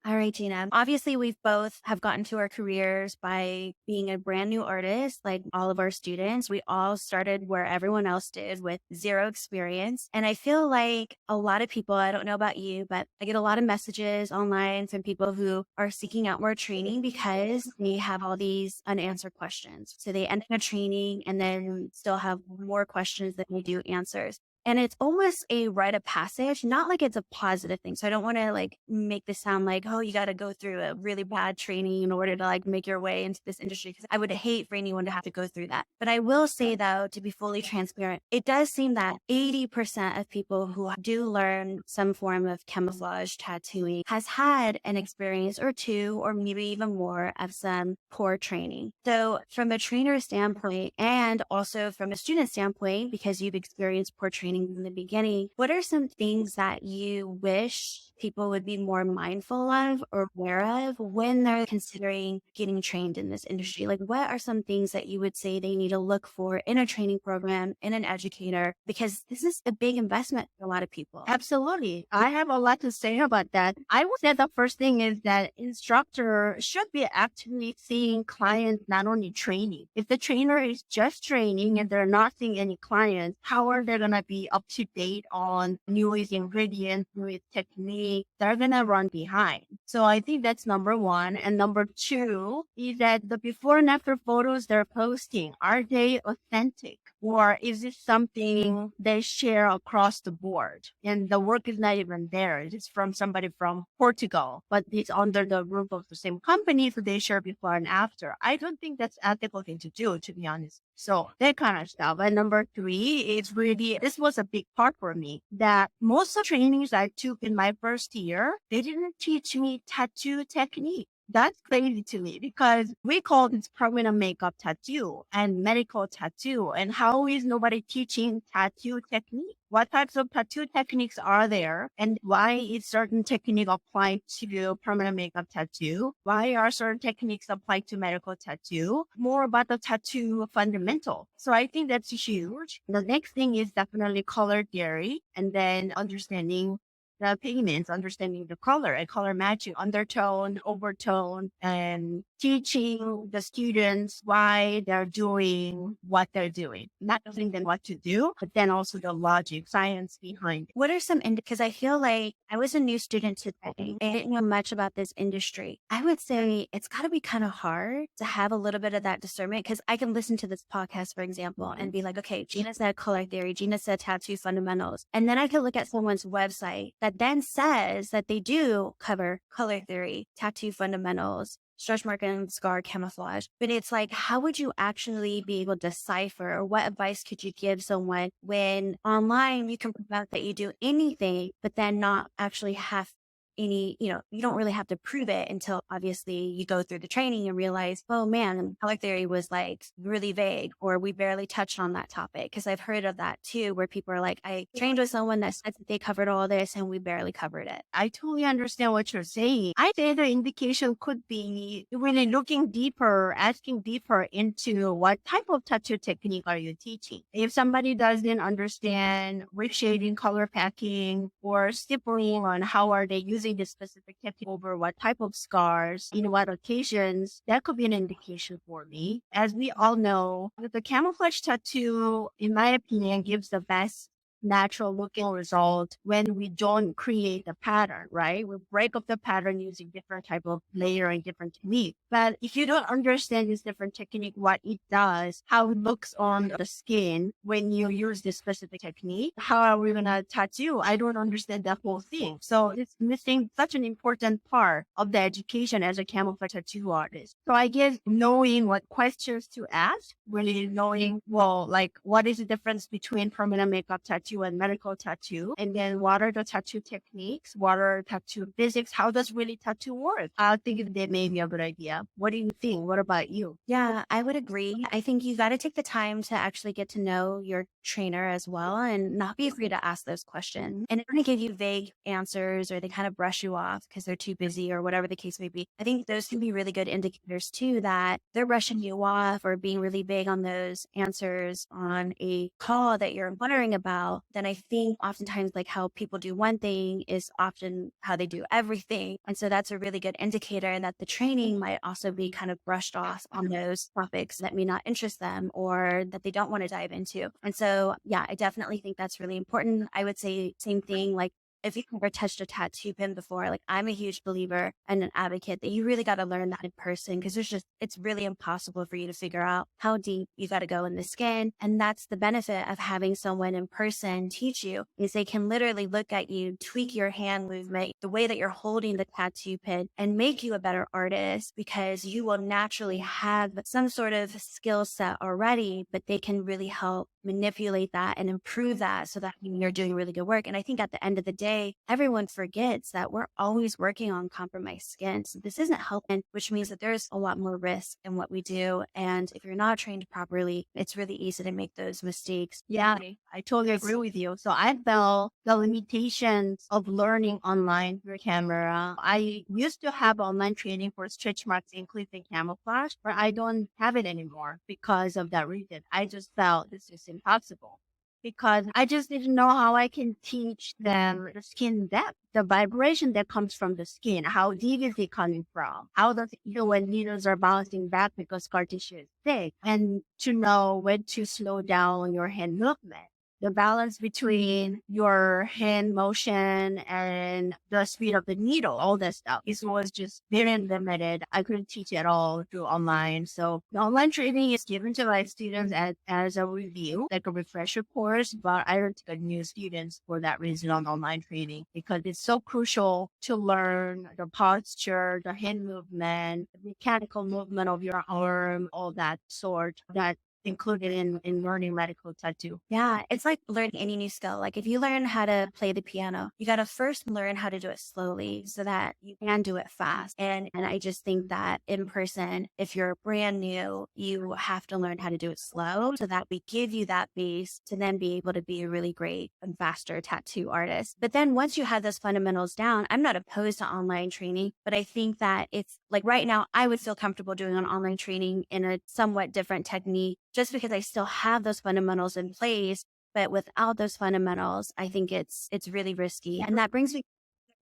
All right, Gina. Obviously, we've both have gotten to our careers by being a brand new artist, like all of our students. We all started where everyone else did with zero experience. And I feel like a lot of people, I don't know about you, but I get a lot of messages online from people who are seeking out more training because they have all these unanswered questions. So they end up training and then still have more questions than they do answers. And it's almost a rite of passage, not like it's a positive thing. So I don't want to like make this sound like, oh, you got to go through a really bad training in order to like make your way into this industry. Because I would hate for anyone to have to go through that. But I will say though, to be fully transparent, it does seem that 80% of people who do learn some form of camouflage tattooing has had an experience or two, or maybe even more of some poor training. So from a trainer standpoint and also from a student standpoint, because you've experienced poor training in the beginning, what are some things that you wish people would be more mindful of or aware of when they're considering getting trained in this industry? Like, what are some things that you would say they need to look for in a training program, in an educator? Because this is a big investment for a lot of people. Absolutely. I have a lot to say about that. I would say the first thing is that instructor should be actively seeing clients, not only training. If the trainer is just training and they're not seeing any clients, how are they going to be up to date on newest ingredients, newest technique? They're going to run behind. So I think that's number one. And number two is that the before and after photos they're posting, are they authentic? Or is it something they share across the board? And the work is not even there. It's from somebody from Portugal, but it's under the roof of the same company, so they share before and after. I don't think that's ethical thing to do, to be honest. So that kind of stuff. And number three is really, this was was a big part for me that most of the trainings I took in my first year, they didn't teach me tattoo technique. That's crazy to me because we call this permanent makeup tattoo and medical tattoo. And how is nobody teaching tattoo technique? What types of tattoo techniques are there? And why is certain technique applied to permanent makeup tattoo? Why are certain techniques applied to medical tattoo? More about the tattoo fundamental. So I think that's huge. The next thing is definitely color theory and then understanding the pigments, understanding the color and color matching, undertone, overtone, and teaching the students why they're doing what they're doing. Not telling them what to do, but then also the logic, science behind it. What are some, because I feel like I was a new student today. I didn't know much about this industry. I would say it's got to be kind of hard to have a little bit of that discernment because I can listen to this podcast, for example, and be like, okay, Gina said color theory, Gina said tattoo fundamentals. And then I can look at someone's website that then says that they do cover color theory, tattoo fundamentals, stretch mark and scar camouflage. But it's like, how would you actually be able to decipher, or what advice could you give someone when online you can prove out that you do anything, but then not actually have any, you don't really have to prove it until obviously you go through the training and realize, oh man, color theory was like really vague, or we barely touched on that topic. Cause I've heard of that too, where people are like, I trained with someone that said that they covered all this and we barely covered it. I totally understand what you're saying. I think the indication could be really looking deeper, asking deeper into what type of tattoo technique are you teaching. If somebody doesn't understand reshading, color packing, or stippling on how are they using the specific technique over what type of scars, in what occasions, that could be an indication for me. As we all know, the camouflage tattoo, in my opinion, gives the best natural looking result when we don't create a pattern, right? We break up the pattern using different type of layer and different technique. But if you don't understand this different technique, what it does, how it looks on the skin when you use this specific technique, how are we going to tattoo? I don't understand that whole thing. So it's missing such an important part of the education as a camouflage tattoo artist. So I guess knowing what questions to ask, really knowing, well, like what is the difference between permanent makeup tattoo and medical tattoo, and then what are the tattoo techniques, what are tattoo physics, how does really tattoo work? I think that may be a good idea. What do you think? What about you? Yeah, I would agree. I think you got to take the time to actually get to know your trainer as well and not be afraid to ask those questions. And if they give you vague answers or they kind of brush you off because they're too busy or whatever the case may be, I think those can be really good indicators too that they're brushing you off or being really vague on those answers on a call that you're wondering about. Then I think oftentimes like how people do one thing is often how they do everything. And so that's a really good indicator that the training might also be kind of brushed off on those topics that may not interest them or that they don't want to dive into. And so, yeah, I definitely think that's really important. I would say same thing, like if you've never touched a tattoo pen before, like I'm a huge believer and an advocate that you really got to learn that in person because it's really impossible for you to figure out how deep you got to go in the skin. And that's the benefit of having someone in person teach you is they can literally look at you, tweak your hand movement, the way that you're holding the tattoo pen and make you a better artist because you will naturally have some sort of skill set already, but they can really help manipulate that and improve that so that you're doing really good work. And I think at the end of the day, everyone forgets that we're always working on compromised skin. So this isn't helping, which means that there's a lot more risk in what we do. And if you're not trained properly, it's really easy to make those mistakes. Yeah, I totally agree with you. So I felt the limitations of learning online through camera. I used to have online training for stretch marks, including camouflage, but I don't have it anymore because of that reason. I just felt this is impossible because I just didn't know how I can teach them the skin depth, the vibration that comes from the skin. How deep is it coming from? How does it feel when needles are bouncing back because scar tissue is thick? And to know when to slow down your hand movement. The balance between your hand motion and the speed of the needle, all that stuff, it was just very limited. I couldn't teach it all through online. So the online training is given to my students as a review, like a refresher course, but I don't take new students for that reason on online training because it's so crucial to learn the posture, the hand movement, the mechanical movement of your arm, all that sort that included in learning medical tattoo. Yeah, it's like learning any new skill. Like if you learn how to play the piano, you got to first learn how to do it slowly so that you can do it fast. And I just think that in person, if you're brand new, you have to learn how to do it slow so that we give you that base to then be able to be a really great and faster tattoo artist. But then once you have those fundamentals down, I'm not opposed to online training, but I think that it's like right now, I would feel comfortable doing an online training in a somewhat different technique just because I still have those fundamentals in place. But without those fundamentals, I think it's really risky. And that brings me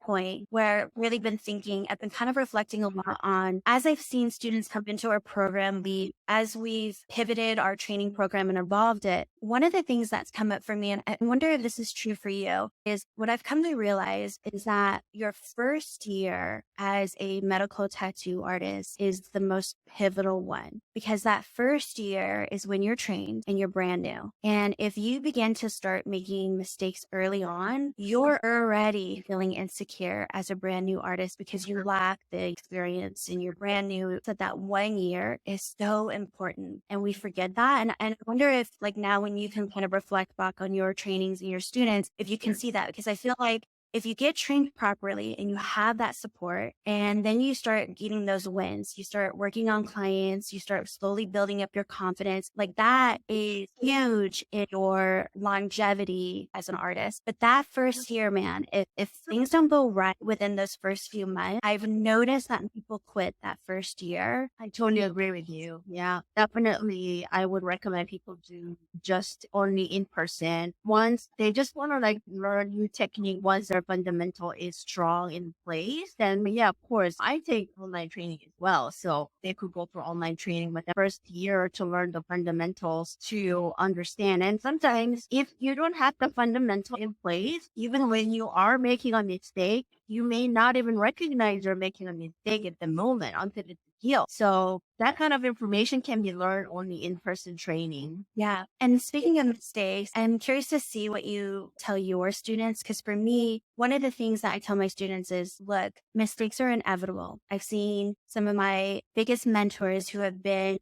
point where I've really been thinking, I've been kind of reflecting a lot on as I've seen students come into our program, as we've pivoted our training program and evolved it. One of the things that's come up for me, and I wonder if this is true for you, is what I've come to realize is that your first year as a medical tattoo artist is the most pivotal one because that first year is when you're trained and you're brand new. And if you begin to start making mistakes early on, you're already feeling insecure as a brand new artist because you lack the experience and you're brand new. So that 1 year is so important and we forget that. And I wonder if like now when you can kind of reflect back on your trainings and your students, if you can see that, because I feel like if you get trained properly and you have that support and then you start getting those wins, you start working on clients, you start slowly building up your confidence, like that is huge in your longevity as an artist. But that first year, man, if things don't go right within those first few months, I've noticed that people quit that first year. I totally agree with you. Yeah, definitely. I would recommend people do just only in person. Once they just want to like learn new technique, once their fundamental is strong in place, then yeah, of course, I take online training as well. So they could go for online training, but the first year to learn the fundamentals to understand. And sometimes if you don't have the fundamental in place, even when you are making a mistake, you may not even recognize you're making a mistake at the moment until it's healed. So that kind of information can be learned only in person training. Yeah. And speaking of mistakes, I'm curious to see what you tell your students. Because for me, one of the things that I tell my students is, look, mistakes are inevitable. I've seen some of my biggest mentors who have been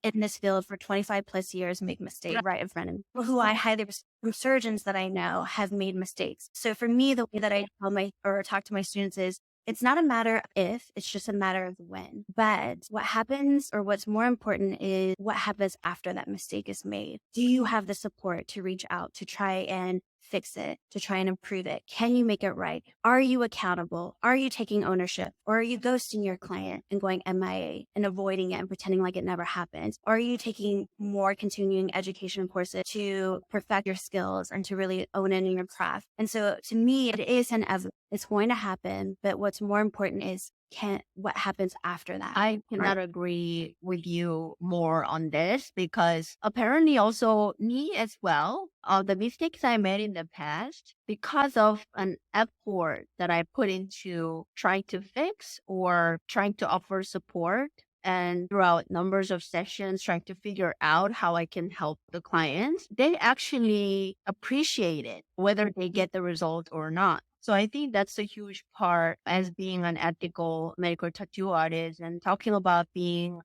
in this field for 25 plus years make mistakes right in front of me, who I highly respect. From surgeons that I know have made mistakes. So for me, the way that I talk to my students is, it's not a matter of if, it's just a matter of when. But what happens or what's more important is what happens after that mistake is made. Do you have the support to reach out to try and fix it, to try and improve it? Can you make it right? Are you accountable? Are you taking ownership? Or are you ghosting your client and going MIA and avoiding it and pretending like it never happened? Or are you taking more continuing education courses to perfect your skills and to really own it in your craft? And so to me, it is it's going to happen. But what's more important is what happens after that. I cannot agree with you more on this because apparently also me as well, the mistakes I made in the past because of an effort that I put into trying to fix or trying to offer support and throughout numbers of sessions trying to figure out how I can help the clients, they actually appreciate it, whether they get the result or not. So I think that's a huge part as being an ethical medical tattoo artist and talking about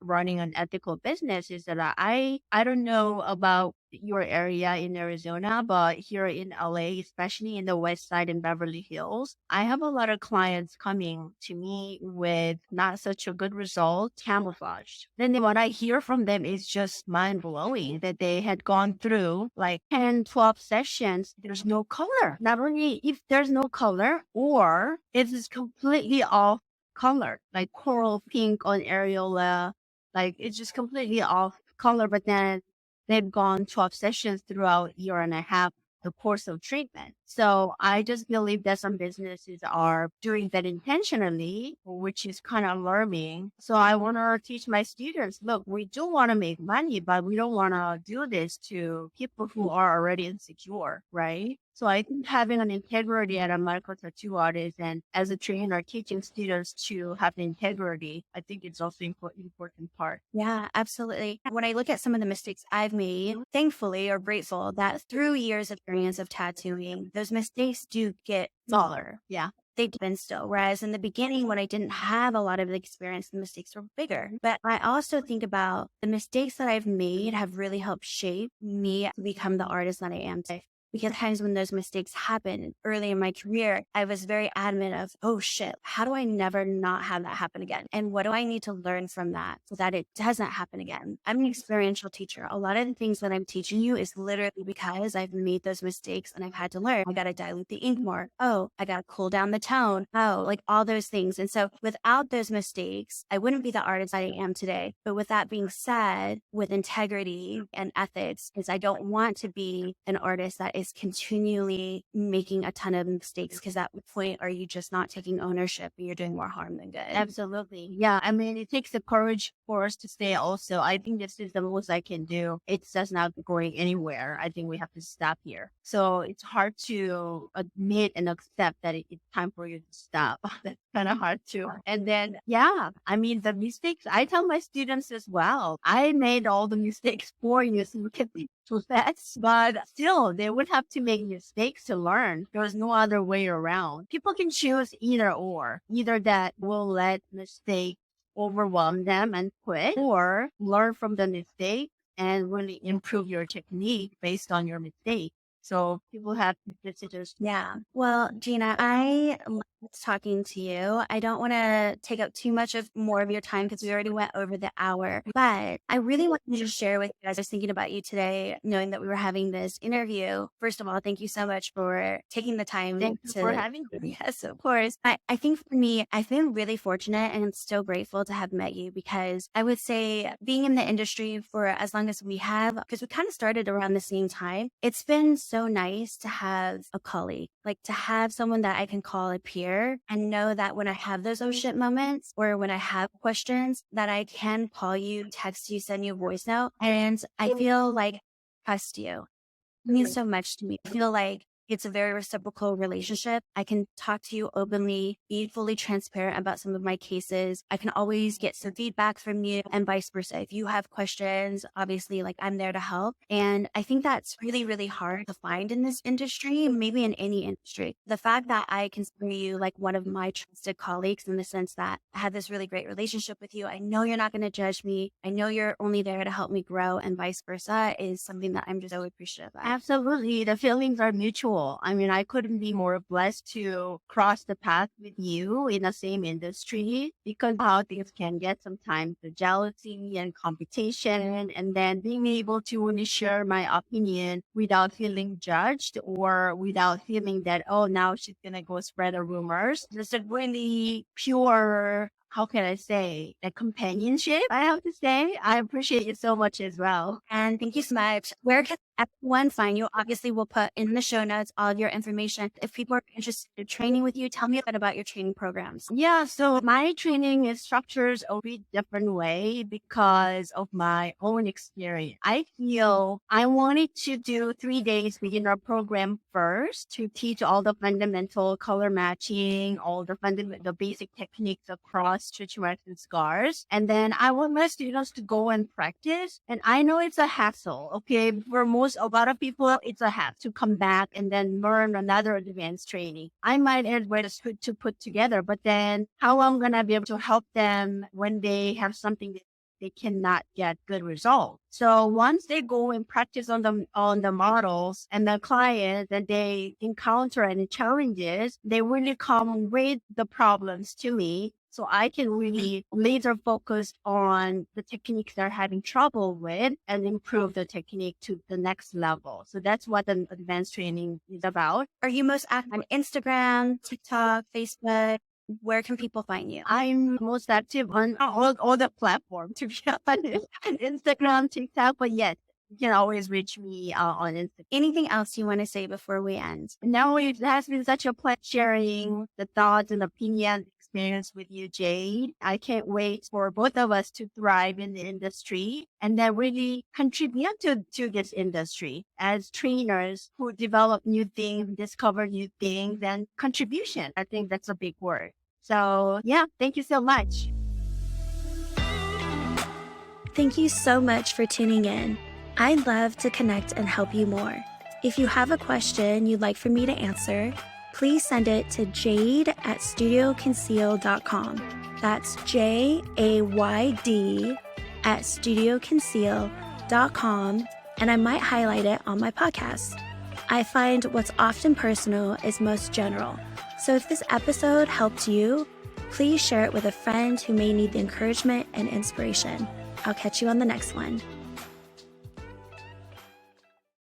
running an ethical business is that I don't know about your area in Arizona, but here in LA, especially in the West Side in Beverly Hills, I have a lot of clients coming to me with not such a good result, camouflaged. Then what I hear from them is just mind blowing that they had gone through like 10, 12 sessions. There's no color. Not only if there's no color or it is completely off color, like coral pink on areola, like it's just completely off color, but then they've gone 12 sessions throughout a year and a half, the course of treatment. So I just believe that some businesses are doing that intentionally, which is kind of alarming. So I want to teach my students, look, we do want to make money, but we don't want to do this to people who are already insecure, right? So I think having an integrity at a medical tattoo artist and as a trainer teaching students to have integrity, I think it's also important part. Yeah, absolutely. When I look at some of the mistakes I've made, thankfully or grateful that through years of experience of tattooing, those mistakes do get smaller. Yeah. they've been still. Whereas in the beginning, when I didn't have a lot of experience, the mistakes were bigger. But I also think about the mistakes that I've made have really helped shape me to become the artist that I am today. Because times when those mistakes happened early in my career, I was very adamant of, oh shit, how do I never not have that happen again? And what do I need to learn from that so that it doesn't happen again? I'm an experiential teacher. A lot of the things that I'm teaching you is literally because I've made those mistakes and I've had to learn. I got to dilute the ink more. Oh, I got to cool down the tone. Oh, like all those things. And so without those mistakes, I wouldn't be the artist I am today. But with that being said, with integrity and ethics, is I don't want to be an artist that is continually making a ton of mistakes, because at what point are you just not taking ownership and you're doing more harm than good? Absolutely. Yeah. I mean, it takes the courage for us to say also, I think this is the most I can do. It's just not going anywhere. I think we have to stop here. So it's hard to admit and accept that it's time for you to stop. That's kind of hard too. And then, yeah, I mean, the mistakes, I tell my students as well, I made all the mistakes for you so you can be too fast, but still they would have to make mistakes to learn. There's no other way around. People can choose either or, either that will let mistake overwhelm them and quit, or learn from the mistake and really improve your technique based on your mistake. So people have to consider. Yeah. Well, Gina, I loved talking to you. I don't want to take up too much of more of your time because we already went over the hour, but I really wanted to share with you guys. I was thinking about you today, knowing that we were having this interview. First of all, thank you so much for taking the time. Thanks for having me. Yes, of course. I think for me, I've been really fortunate and so grateful to have met you, because I would say being in the industry for as long as we have, because we kind of started around the same time, it's been so nice to have a colleague, like to have someone that I can call a peer and know that when I have those oh shit moments or when I have questions, that I can call you, text you, send you a voice note. And I feel like I trust you. It means so much to me. I feel like it's a very reciprocal relationship. I can talk to you openly, be fully transparent about some of my cases. I can always get some feedback from you and vice versa. If you have questions, obviously, like I'm there to help. And I think that's really, really hard to find in this industry, maybe in any industry. The fact that I consider you like one of my trusted colleagues, in the sense that I have this really great relationship with you. I know you're not going to judge me. I know you're only there to help me grow, and vice versa, is something that I'm just so appreciative of. Absolutely. The feelings are mutual. I mean, I couldn't be more blessed to cross the path with you in the same industry, because how things can get sometimes, the jealousy and competition, and then being able to really share my opinion without feeling judged or without feeling that, oh, now she's going to go spread the rumors. Just a really pure, how can I say, the companionship, I have to say. I appreciate you so much as well. And thank you so much. Where can everyone find you? Obviously, we'll put in the show notes all of your information. If people are interested in training with you, tell me a bit about your training programs. Yeah, so my training is structured a bit different way because of my own experience. I feel I wanted to do 3 days beginner program first to teach all the fundamental color matching, all the basic techniques across stretch marks and scars. And then I want my students to go and practice. And I know it's a hassle, okay? For a lot of people, it's a hassle to come back and then learn another advanced training. I might add what is good to put together, but then how I'm going to be able to help them when they have something that they cannot get good results. So once they go and practice on the models and the clients, and they encounter any challenges, they really come with the problems to me, so I can really laser focus on the techniques they're having trouble with and improve the technique to the next level. So that's what the advanced training is about. Are you most active on Instagram, TikTok, Facebook? Where can people find you? I'm most active on all the platforms, to be honest. Instagram, TikTok, but yes, you can always reach me on Instagram. Anything else you want to say before we end? No, it has been such a pleasure sharing the thoughts and opinions, experience with you, Jade. I can't wait for both of us to thrive in the industry and then really contribute to this industry as trainers who develop new things, discover new things, and contribution. I think that's a big word. So yeah, thank you so much. Thank you so much for tuning in. I'd love to connect and help you more. If you have a question you'd like for me to answer, please send it to jade@studioconceal.com. That's JAYD@studioconceal.com, and I might highlight it on my podcast. I find what's often personal is most general. So if this episode helped you, please share it with a friend who may need the encouragement and inspiration. I'll catch you on the next one.